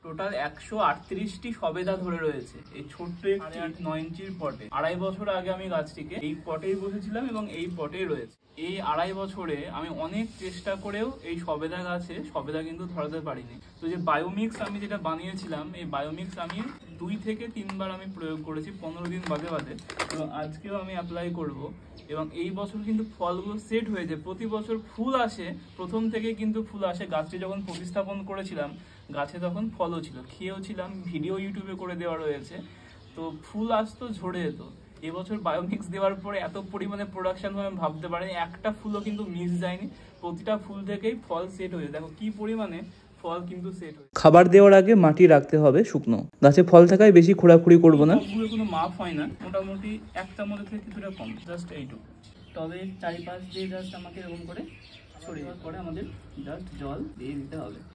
Total 138টি সবেদা ধরে রয়েছে এই ছোট্ট 8-9 ইঞ্চির পটে। 2.5 বছর আগে আমি গাছটিকে এই পটেই বসেছিলাম এবং এই পটেই রয়েছে। এই 2.5 বছরে আমি অনেক চেষ্টা করেও এই সবেদা গাছে সবেদা কিন্তু ধরাতে পারিনি। তো যে বায়োমিক্স আমি যেটা বানিয়েছিলাম, এই বায়োমিক্স আমি 2 থেকে 3 বার আমি প্রয়োগ করেছি 15 দিন বাদে বাদে, এবং আজকেও আমি অ্যাপ্লাই করব। এবং এই বছর কিন্তু ফলগুলো সেট হয়েছে। প্রতি বছর ফুল আসে, প্রথম থেকে কিন্তু ফুল আসে। গাছটি যখন প্রতিস্থাপন করেছিলাম গাছে তখন ফলও ছিল, খেয়েও ছিলাম, ভিডিও ইউটিউবে করে দেওয়া রয়েছে। তো ফুল আসতো, ঝরে যেত। এবছর বায়োমিক্স দেওয়ার পরে এত পরিমাণে প্রোডাকশন হবে আমি ভাবতে পারিনি। একটা ফুলও কিন্তু মিস যায়নি, প্রতিটা ফুল থেকেই ফল সেট হয়েছে। দেখো কি পরিমাণে ফল কিন্তু সেট হয়েছে। খাবার দেওয়ার আগে মাটি রাখতে হবে শুকনো, গাছে ফল থাকায় বেশি খোঁড়াখুড়ি করবো না। সবগুলো কোনো মাপ হয় না, মোটামুটি 1 চামচ থেকে কিছুটা কম, জাস্ট এইটুকু। তবে চারিপাশ দিয়ে জাস্ট আমাকে এরকম করে ছড়িয়ে দেওয়ার পরে আমাদের জাস্ট জল দিয়ে দিতে হবে।